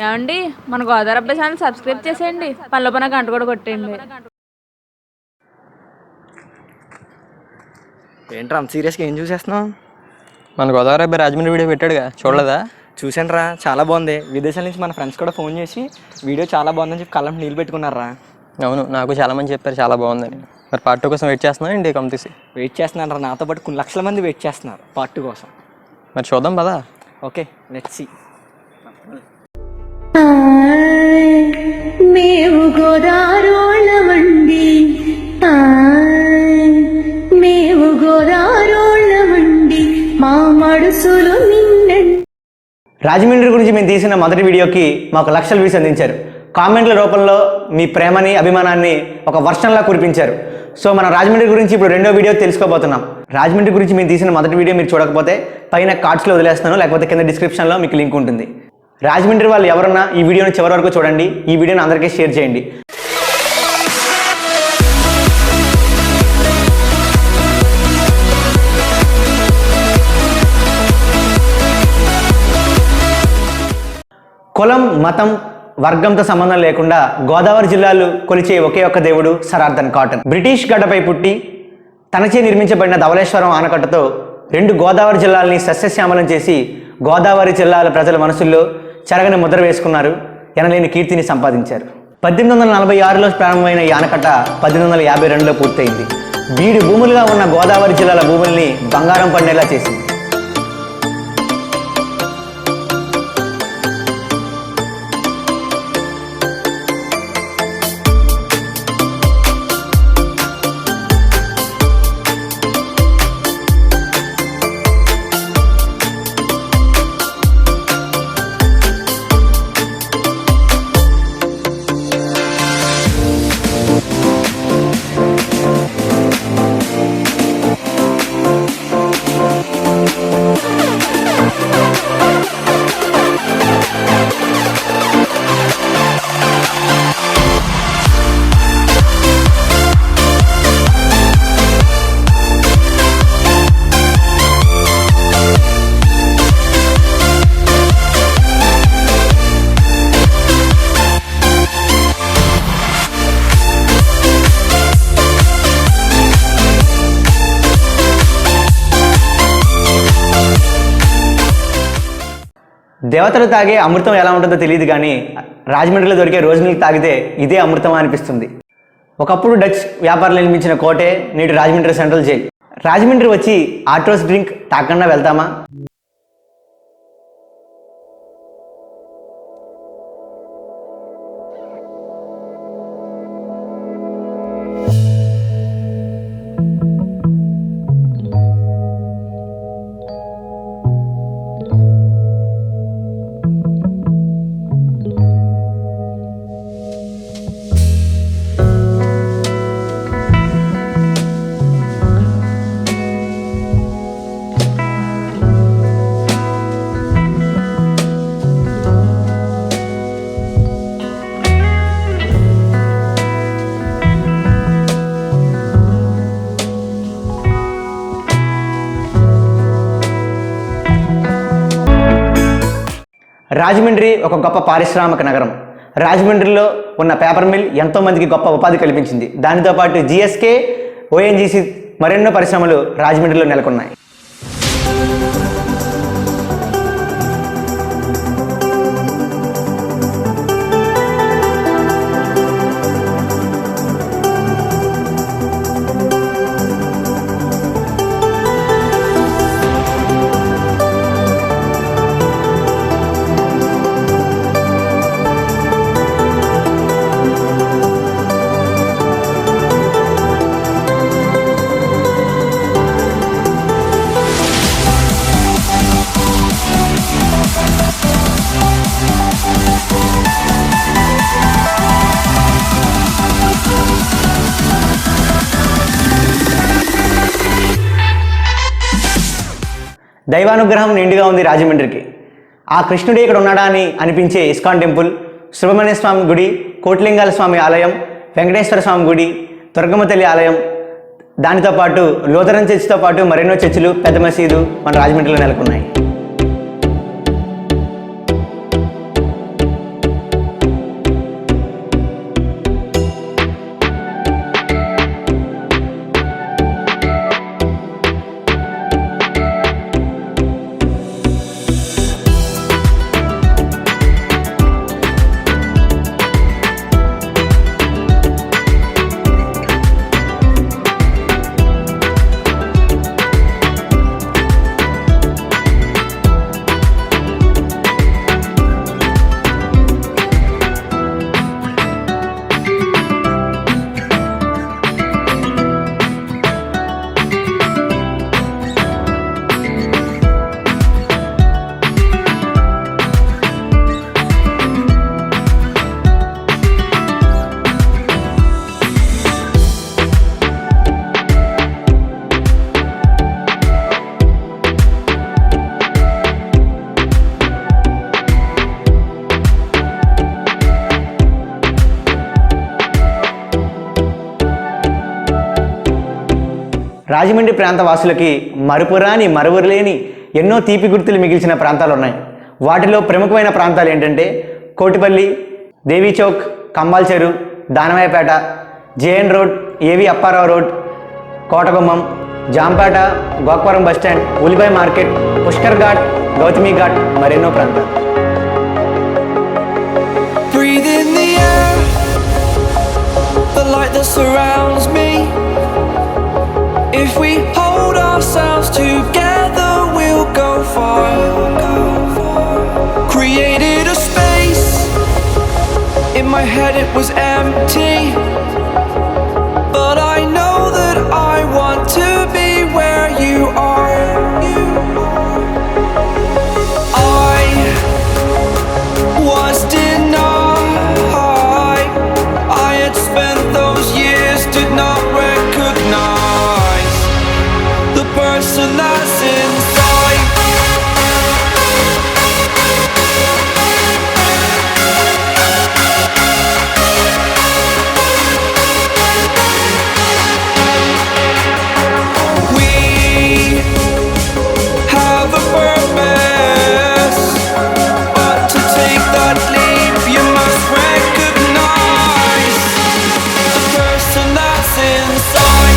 ఏమండి మన గోదావరి అబ్బాయి ఛానల్ సబ్స్క్రైబ్ చేసేయండి, పల్లెపన గంట కూడా కొట్టేయండి. ఏంట్రా అంత సీరియస్గా ఏం చూసేస్తున్నావు? మన గోదావరి అబ్బాయి రాజమండ్రి వీడియో పెట్టాడుగా, చూడలేదా? చూసాను రా, చాలా బాగుంది. విదేశాల నుంచి మన ఫ్రెండ్స్ కూడా ఫోన్ చేసి వీడియో చాలా బాగుందని చెప్పి కళ్ళంటి నీళ్ళు పెట్టుకున్నారా. అవును, నాకు చాలామంది చెప్పారు చాలా బాగుందని. మరి పార్ట్ 2 కోసం వెయిట్ చేస్తున్నాను ఇండియా కంపెనీసి వెయిట్ చేస్తున్నాను రా, నాతో పాటు కొన్ని లక్షల మంది వెయిట్ చేస్తున్నారు పార్ట్ 2 కోసం. మరి చూద్దాం పదా. Okay, let's see. మేము గోదారోళ్ళమండి, మేము గోదారోళ్ళమండి, మా మడుసులు నిండండి. రాజమండ్రి గురించి మేము తీసిన మొదటి వీడియోకి మాకు లక్షల వ్యూస్ అందించారు. కామెంట్ల రూపంలో మీ ప్రేమని అభిమానాన్ని ఒక వర్షంలా కురిపించారు. సో మనం రాజమండ్రి గురించి ఇప్పుడు రెండో వీడియో తెలుసుకోబోతున్నాం. రాజమండ్రి గురించి మేము తీసిన మొదటి వీడియో మీరు చూడకపోతే పైన కార్డ్స్లో వదిలేస్తాను, లేకపోతే కింద డిస్క్రిప్షన్లో మీకు లింక్ ఉంటుంది. రాజమండ్రి వాళ్ళు ఎవరన్నా ఈ వీడియోని చివరి వరకు చూడండి. ఈ వీడియోని అందరికీ షేర్ చేయండి. కులం, మతం, వర్గంతో సంబంధం లేకుండా గోదావరి జిల్లాలు కొలిచే ఒకే ఒక్క దేవుడు సర్ ఆర్థర్ కాటన్. బ్రిటిష్ గడ్డపై పుట్టి తనచే నిర్మించబడిన ధవళేశ్వరం ఆనకట్టతో 2 గోదావరి జిల్లాలని సస్యశ్యామలం చేసి గోదావరి జిల్లాల ప్రజల మనసుల్లో చెరగని ముద్ర వేసుకున్నారు, ఎనలేని కీర్తిని సంపాదించారు. 1846లో ప్రారంభమైన ఈ ఆనకట్ట 1852లో పూర్తయింది. బీడు భూములుగా ఉన్న గోదావరి జిల్లాల భూముల్ని బంగారం పండేలా చేసింది. దేవతలు తాగే అమృతం ఎలా ఉంటుందో తెలియదు, కానీ రాజమండ్రిలో దొరికే రోజ్ మిల్క్ తాగితే ఇదే అమృతం అనిపిస్తుంది. ఒకప్పుడు డచ్ వ్యాపారులు నిర్మించిన కోటే నేటి రాజమండ్రి సెంట్రల్ జైల్. రాజమండ్రి వచ్చి ఆర్ట్రోస్ డ్రింక్ తాగకుండా వెళ్తామా? రాజమండ్రి ఒక గొప్ప పారిశ్రామిక నగరం. రాజమండ్రిలో ఉన్న పేపర్ మిల్ ఎంతో మందికి గొప్ప ఉపాధి కల్పించింది. దానితో పాటు జిఎస్కే, ఓఎన్జీసీ మరెన్నో పరిశ్రమలు రాజమండ్రిలో నెలకొన్నాయి. దైవానుగ్రహం నిండుగా ఉంది రాజమండ్రికి. ఆ కృష్ణుడే ఇక్కడ ఉన్నాడా అని అనిపించే ఇస్కాన్ టెంపుల్, సుబ్రహ్మణ్య స్వామి గుడి, కోటిలింగాల స్వామి ఆలయం, వెంకటేశ్వర స్వామి గుడి, దుర్గమ్మ తల్లి ఆలయం, దానితో పాటు లూథరన్ చర్చితో పాటు మరెన్నో చర్చిలు, పెద్ద మసీదు మన రాజమండ్రిలో నెలకొన్నాయి. రాజమండ్రి ప్రాంత వాసులకి మరుపురాని మరువులేని ఎన్నో తీపి గుర్తులు మిగిల్చిన ప్రాంతాలు ఉన్నాయి. వాటిలో ప్రముఖమైన ప్రాంతాలు ఏంటంటే కోటిపల్లి, దేవీ చౌక్, కంబాల్ చెరు, Danavayapeta, JN road, AV Apparao road, Kotagummam, Jampeta, Gokavaram bus stand, ఉలిబాయ్ మార్కెట్, పుష్కర్ ఘాట్, గౌతమి ఘాట్, మరెన్నో ప్రాంతాలు. Breathe in the air, the light that surrounds me. If we hold ourselves together, we'll go far. Created a space, in my head it was empty, but I know that I want to be where you are. I was denied. I had spent those years, did not recognize the person that's inside. We have a purpose, but to take that leap, you must recognize the person that's inside.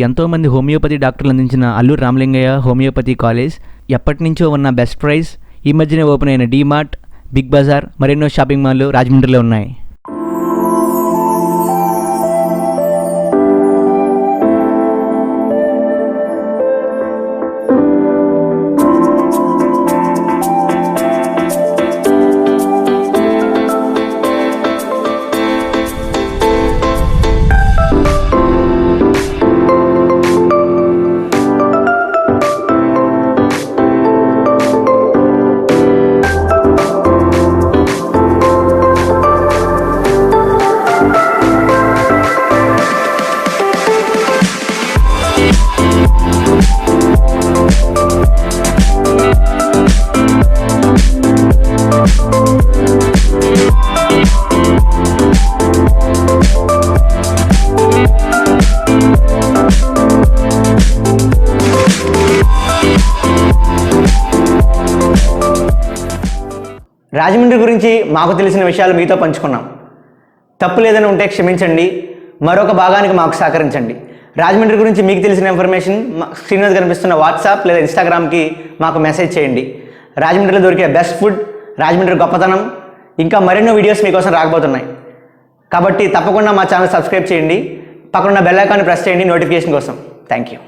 ఎంతోమంది homeopathy డాక్టర్లు అందించిన Alluri Ramalingaiah homeopathy college ఎప్పటి నుంచో ఉన్న best price, ఈ మధ్యనే open అయిన DMart, big Bazar, మరెన్నో షాపింగ్ మాల్లు రాజమండ్రిలో ఉన్నాయి. రాజమండ్రి గురించి మాకు తెలిసిన విషయాలు మీతో పంచుకున్నాం. తప్పు లేదని ఉంటే క్షమించండి, మరొక భాగానికి మాకు సహకరించండి. రాజమండ్రి గురించి మీకు తెలిసిన ఇన్ఫర్మేషన్ స్క్రీన్ మీద కనిపిస్తున్న వాట్సాప్ లేదా ఇన్స్టాగ్రామ్కి మాకు మెసేజ్ చేయండి. రాజమండ్రిలో దొరికే బెస్ట్ ఫుడ్, రాజమండ్రి గొప్పతనం, ఇంకా మరెన్నో వీడియోస్ మీకోసం రాకపోతున్నాయి. కాబట్టి తప్పకుండా మా ఛానల్ సబ్స్క్రైబ్ చేయండి, పక్కనున్న బెల్ ఐకాన్ని ప్రెస్ చేయండి నోటిఫికేషన్ కోసం. Thank you.